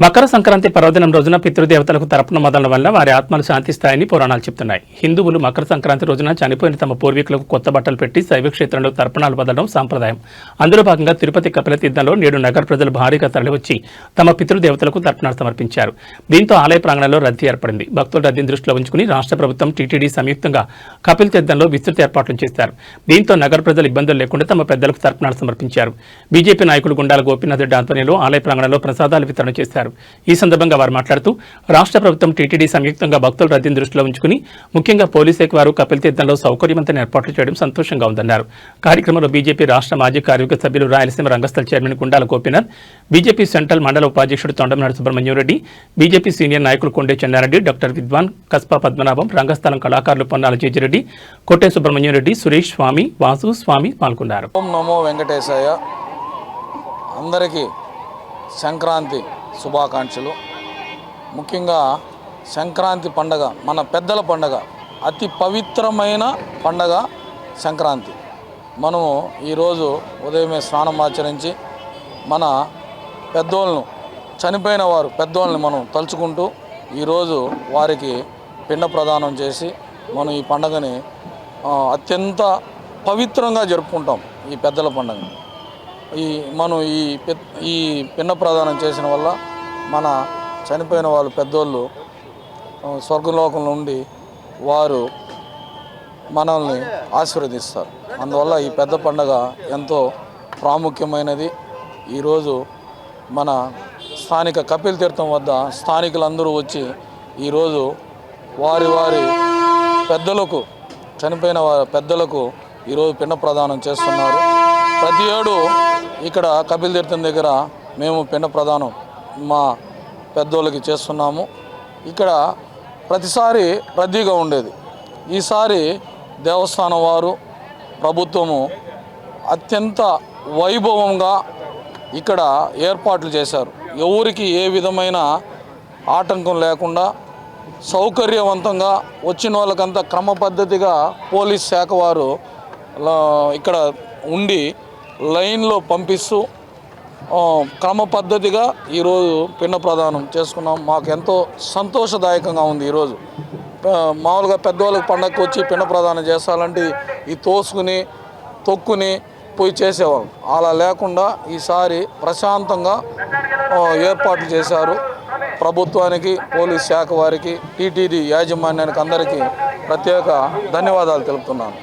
మకర సంక్రాంతి పర్వదినం రోజున పితృదేవతలకు తర్పణ మొదలడం వల్ల వారి ఆత్మలు శాంతిస్తాయని పురాణాలు చెప్తున్నాయి. హిందువులు మకర సంక్రాంతి రోజున చనిపోయిన తమ పూర్వీకులకు కొత్త బట్టలు పెట్టి శైవక్షేత్రంలో తర్పణాలు వదలడం సాంప్రదాయం. అందులో భాగంగా తిరుపతి కపిలతీర్థంలో నేడు నగర ప్రజలు భారీగా తరలివచ్చి తమ పితృదేవతలకు తర్పణాలు సమర్పించారు. దీంతో ఆలయ ప్రాంగణంలో రద్దీ ఏర్పడింది. భక్తుల రద్దీని దృష్టిలో ఉంచుకుని రాష్ట్ర ప్రభుత్వం టీటీడీ సంయుక్తంగా కపిలతీర్థంలో విస్తృత ఏర్పాట్లు చేశారు. దీంతో నగర ప్రజలు ఇబ్బందులు లేకుండా తమ పెద్దలకు తర్పణాలు సమర్పించారు. బీజేపీ నాయకులు గుండాల గోపీనాథ్ రెడ్డి ఆధ్వర్యంలో ఆలయ ప్రాంగణంలో ప్రసాదాలు వితరణ చేశారు. ఈ సందర్భంగా వారు మాట్లాడుతూ రాష్ట్ర ప్రభుత్వం టీటీడీ సంయుక్తంగా భక్తుల రద్దీని దృష్టిలో ఉంచుకుని ముఖ్యంగా పోలీస్ శాఖ వారు కపిలతీర్థంలో సౌకర్యవంతమైన ఏర్పాట్లు చేయడం సంతోషంగా ఉందన్నారు. కార్యక్రమంలో బీజేపీ రాష్ట్ర మాజీ కార్యవర్గ సభ్యులు రాయలసీమ రంగస్థల chairman Gundala Gopinath, BJP central మండల ఉపాధ్యక్షుడు తొండమనాడు సుబ్రహ్మణ్యం రెడ్డి, బీజేపీ సీనియర్ నాయకులు కొండే చెన్నారెడ్డి, డాక్టర్ విద్వాన్ కస్పా పద్మనాభం, రంగస్థలం కళాకారులు పొన్నాల జేజిరెడ్డి, కొట్టే సుబ్రహ్మణ్యం రెడ్డి, సురేష్ స్వామి, వాసు స్వామి పాల్గొన్నారు. ఓం నమో వెంకటేశాయ. అందరికీ సంక్రాంతి శుభాకాంక్షలు. ముఖ్యంగా సంక్రాంతి పండగ మన పెద్దల పండగ, అతి పవిత్రమైన పండగ సంక్రాంతి. మనము ఈరోజు ఉదయమే స్నానం ఆచరించి మన పెద్దోళ్ళను, చనిపోయిన వారు పెద్దోళ్ళని మనం తలుచుకుంటూ ఈరోజు వారికి పిండ ప్రదానం చేసి మనం ఈ పండగని అత్యంత పవిత్రంగా జరుపుకుంటాం. ఈ పెద్దల పండుగ మనం ఈ పిండ ప్రదానం చేసిన వల్ల మన చనిపోయిన వాళ్ళు పెద్దోళ్ళు స్వర్గలోకంలో ఉండి వారు మనల్ని ఆశీర్వదిస్తారు. అందువల్ల ఈ పెద్ద పండుగ ఎంతో ప్రాముఖ్యమైనది. ఈరోజు మన స్థానిక కపిలతీర్థం వద్ద స్థానికులందరూ వచ్చి ఈరోజు వారి పెద్దలకు, చనిపోయిన వారి పెద్దలకు ఈరోజు పిండ ప్రదానం చేస్తున్నారు. ప్రతి ఏడు ఇక్కడ కపిలతీర్థం దగ్గర మేము పిండ ప్రదానం మా పెద్దోళ్ళకి చేస్తున్నాము. ఇక్కడ ప్రతిసారి రద్దీగా ఉండేది. ఈసారి దేవస్థానం వారు, ప్రభుత్వము అత్యంత వైభవంగా ఇక్కడ ఏర్పాట్లు చేశారు. ఎవరికి ఏ విధమైన ఆటంకం లేకుండా సౌకర్యవంతంగా వచ్చిన వాళ్ళకంతా క్రమ పద్ధతిగా పోలీస్ శాఖ వారు ఇక్కడ ఉండి లైన్లో పంపిస్తూ క్రమ పద్ధతిగా ఈరోజు పిండ ప్రదానం చేసుకున్నాం. మాకు ఎంతో సంతోషదాయకంగా ఉంది. ఈరోజు మామూలుగా పెద్దవాళ్ళకి పండగకు వచ్చి పిండ ప్రదానం చేస్తారంటే ఈ తోసుకుని తొక్కుని పోయి చేసేవాళ్ళం. అలా లేకుండా ఈసారి ప్రశాంతంగా ఏర్పాట్లు చేశారు. ప్రభుత్వానికి, పోలీస్ శాఖ వారికి, టీటీడీ యాజమాన్యానికి అందరికీ ప్రత్యేక ధన్యవాదాలు తెలుపుతున్నాను.